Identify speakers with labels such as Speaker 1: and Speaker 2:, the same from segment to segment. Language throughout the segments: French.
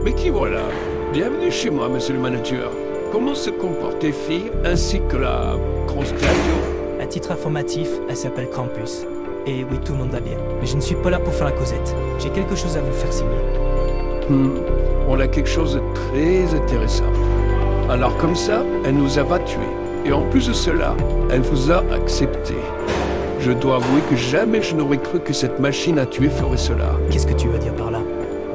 Speaker 1: Mais qui voilà? Bienvenue chez moi, monsieur le manager. Comment se comportent les filles ainsi que la grosse créature?
Speaker 2: À titre informatif, elle s'appelle Campus. Et oui, tout le monde va bien. Mais je ne suis pas là pour faire la causette. J'ai quelque chose à vous faire signer.
Speaker 1: On a quelque chose de très intéressant. Alors comme ça, elle nous a pas tués. Et en plus de cela, elle vous a accepté. Je dois avouer que jamais je n'aurais cru que cette machine à tuer ferait cela.
Speaker 2: Qu'est-ce que tu veux dire par là?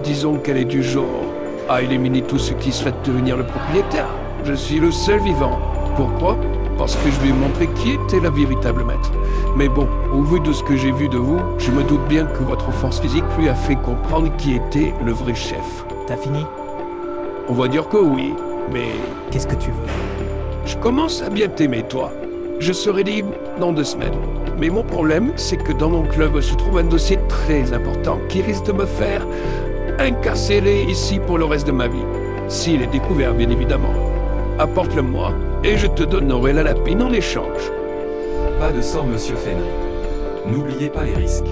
Speaker 1: Disons qu'elle est du genre à éliminer tout ce qui souhaite devenir le propriétaire. Je suis le seul vivant. Pourquoi? Parce que je lui ai montré qui était la véritable maître. Mais bon, au vu de ce que j'ai vu de vous, je me doute bien que votre force physique lui a fait comprendre qui était le vrai chef.
Speaker 2: T'as fini?
Speaker 1: On va dire que oui, mais
Speaker 2: Qu'est-ce que tu veux?
Speaker 1: je commence à bien t'aimer, toi. Je serai libre dans 2 semaines. Mais mon problème, c'est que dans mon club se trouve un dossier très important qui risque de me faire incarcérer ici pour le reste de ma vie. S'il est découvert, bien évidemment. Apporte-le-moi et je te donnerai la lapine en échange.
Speaker 3: Pas de sang, monsieur Fenry. N'oubliez pas les risques.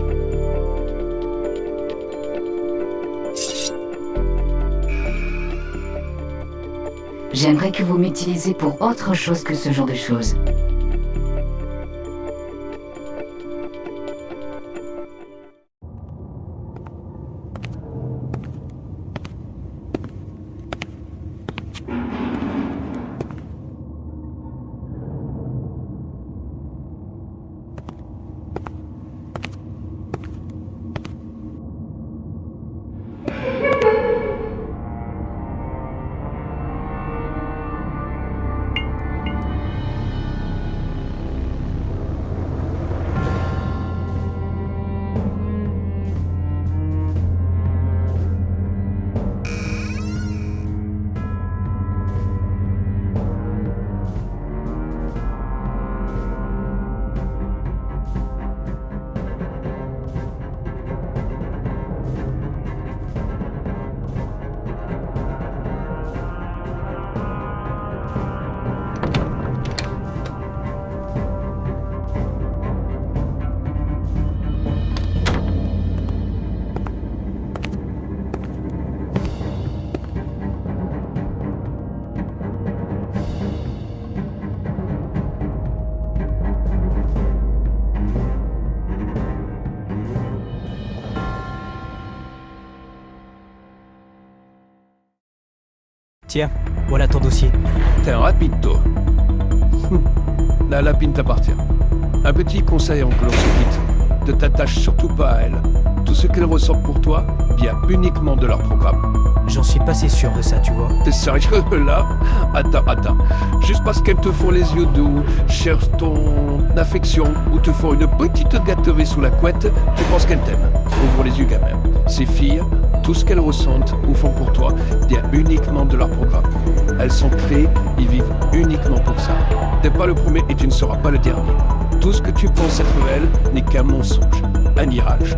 Speaker 4: J'aimerais que vous m'utilisiez pour autre chose que ce genre de choses.
Speaker 2: Tiens, voilà ton dossier.
Speaker 1: T'es un rapido. La lapine t'appartient. Un petit conseil avant que l'on se quitte. Ne t'attache surtout pas à elle. Tout ce qu'elle ressent pour toi vient uniquement de leur programme.
Speaker 2: J'en suis pas si sûr de ça, tu vois.
Speaker 1: T'es sérieux là? Attends. Juste parce qu'elles te font les yeux doux, cherchent ton affection ou te font une petite gâterie sous la couette, tu penses qu'elles t'aiment. Ouvre les yeux, gamin. Ces filles, tout ce qu'elles ressentent ou font pour toi vient uniquement de leur programme. Elles sont créées, ils vivent uniquement pour ça. T'es pas le premier et tu ne seras pas le dernier. Tout ce que tu penses être elle n'est qu'un mensonge, un mirage.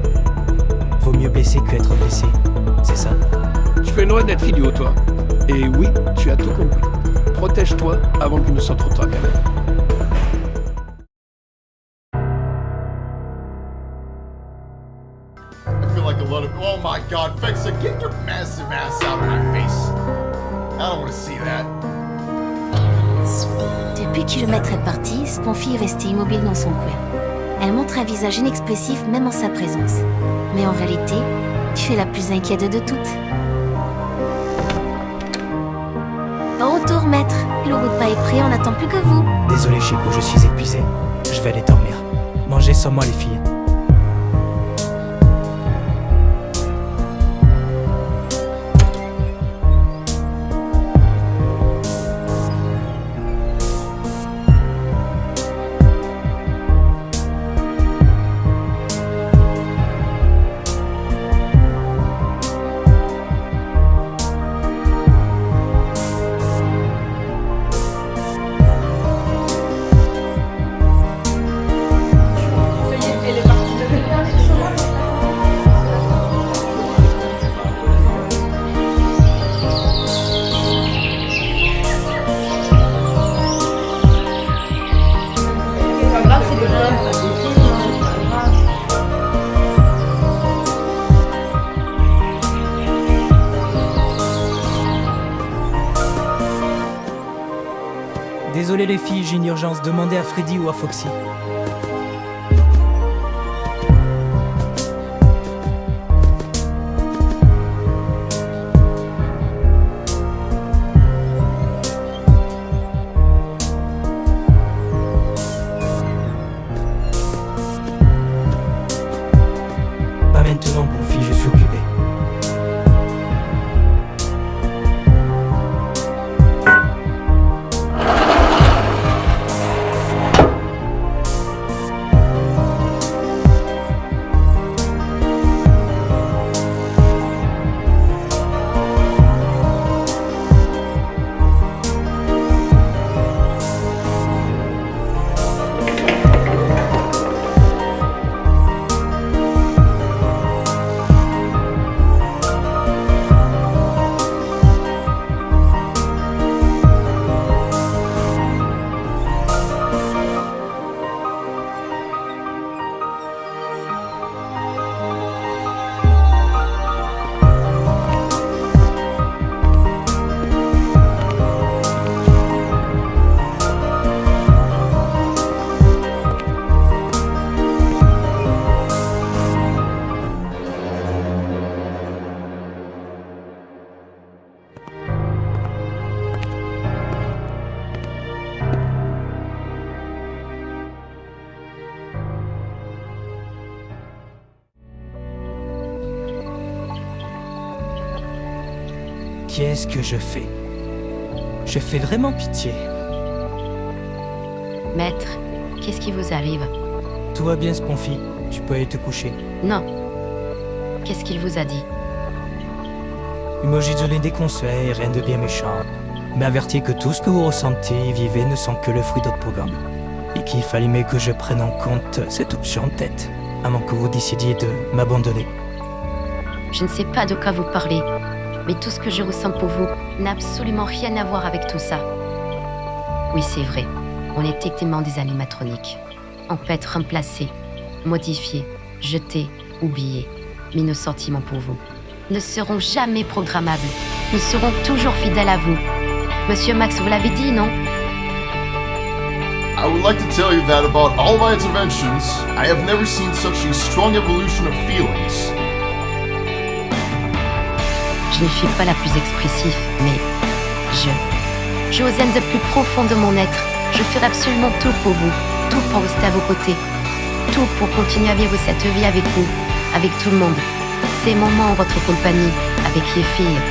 Speaker 2: Vaut mieux blesser que être blessé. C'est ça?
Speaker 1: Tu fais loin d'être idiot, toi. Et oui, tu as tout compris. Protège-toi avant qu'il ne soit trop tard, gamin.
Speaker 5: I feel like a lot of. Oh my god, Fexa, get your massive ass out of my face. I don't want to see that.
Speaker 6: Depuis que le maître est parti, Sponfy est resté immobile dans son coin. Elle montre un visage inexpressif même en sa présence. Mais en réalité, tu es la plus inquiète de toutes. Bon retour, maître. Le repas est prêt, on n'attend plus que vous.
Speaker 2: Désolé, Chico, je suis épuisé. Je vais aller dormir. Mangez sans moi, les filles. Désolé les filles, j'ai une urgence. Demandez à Freddy ou à Foxy. Pas maintenant, bon fille, je suis occupé. Qu'est-ce que je fais? Je fais vraiment pitié.
Speaker 7: Maître, qu'est-ce qui vous arrive?
Speaker 2: Tout va bien, Sponfy. Tu peux aller te coucher.
Speaker 7: Non. Qu'est-ce qu'il vous a dit?
Speaker 2: Il m'a juste donné des conseils, rien de bien méchant. Il m'a averti que tout ce que vous ressentez et vivez ne sont que le fruit d'autres programmes. Et qu'il fallait mieux que je prenne en compte cette option en tête, avant que vous décidiez de m'abandonner.
Speaker 7: Je ne sais pas de quoi vous parlez, mais tout ce que je ressens pour vous n'a absolument rien à voir avec tout ça. Oui, c'est vrai, on est techniquement des animatroniques. On peut être remplacé, modifié, jeté, oublié. Mais nos sentiments pour vous ne seront jamais programmables. Nous serons toujours fidèles à vous. Monsieur Max, vous l'avez dit, non?
Speaker 5: I would like to tell you that about all my interventions, I have never seen such a strong evolution of feelings.
Speaker 7: Je ne suis pas la plus expressive, mais je vous aime de plus profond de mon être. Je ferai absolument tout pour vous, tout pour rester à vos côtés, tout pour continuer à vivre cette vie avec vous, avec tout le monde. Ces moments en votre compagnie, avec les filles,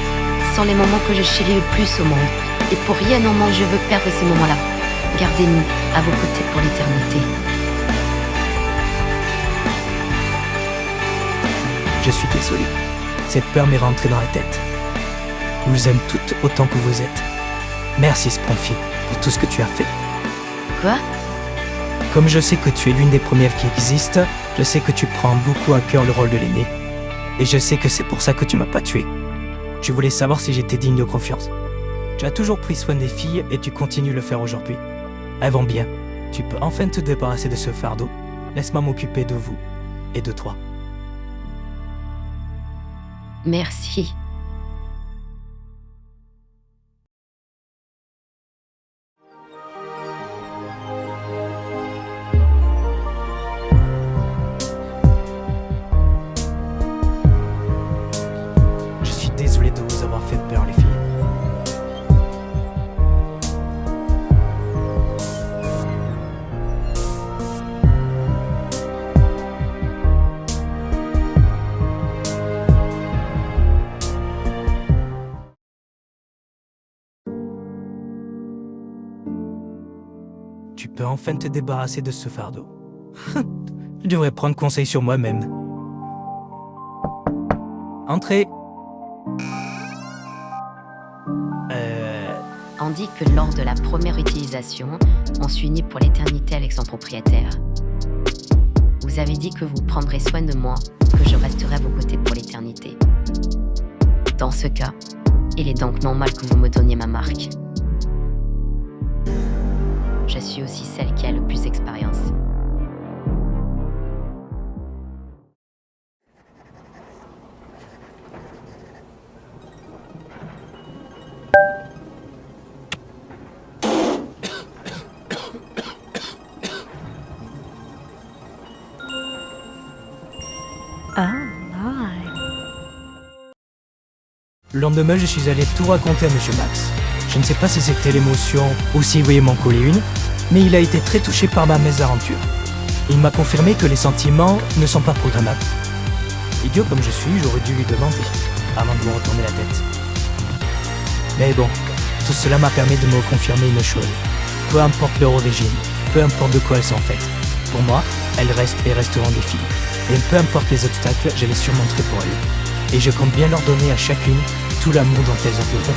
Speaker 7: sont les moments que je chéris le plus au monde. Et pour rien au monde je veux perdre ces moments-là. Gardez-nous à vos côtés pour l'éternité.
Speaker 2: Je suis désolé. Cette peur m'est rentrée dans la tête. Je vous aime toutes autant que vous êtes. Merci, Sponfy, pour tout ce que tu as fait.
Speaker 7: Quoi?
Speaker 2: Comme je sais que tu es l'une des premières qui existent, je sais que tu prends beaucoup à cœur le rôle de l'aîné. Et je sais que c'est pour ça que tu m'as pas tué. Tu voulais savoir si j'étais digne de confiance. Tu as toujours pris soin des filles et tu continues de le faire aujourd'hui. Elles vont bien. Tu peux enfin te débarrasser de ce fardeau. Laisse-moi m'occuper de vous et de toi.
Speaker 7: Merci.
Speaker 2: Je suis désolé de vous avoir fait peur, les filles. Tu peux enfin te débarrasser de ce fardeau. Je devrais prendre conseil sur moi-même. Entrez.
Speaker 7: On dit que lors de la première utilisation, on s'unit pour l'éternité avec son propriétaire. Vous avez dit que vous prendrez soin de moi, que je resterai à vos côtés pour l'éternité. Dans ce cas, il est donc normal que vous me donniez ma marque. Je suis aussi celle qui a le plus d'expérience.
Speaker 2: Le lendemain, je suis allé tout raconter à Monsieur Max. Je ne sais pas si c'était l'émotion ou s'il voulait m'en coller une, mais il a été très touché par ma mésaventure. Il m'a confirmé que les sentiments ne sont pas programmables. Idiot comme je suis, j'aurais dû lui demander, avant de me retourner la tête. Mais bon, tout cela m'a permis de me confirmer une chose. Peu importe leur origine, peu importe de quoi elles sont faites, pour moi, elles restent et resteront des filles. Et peu importe les obstacles, je les surmonterai pour elles. Et je compte bien leur donner à chacune tout l'amour dont elles ont besoin.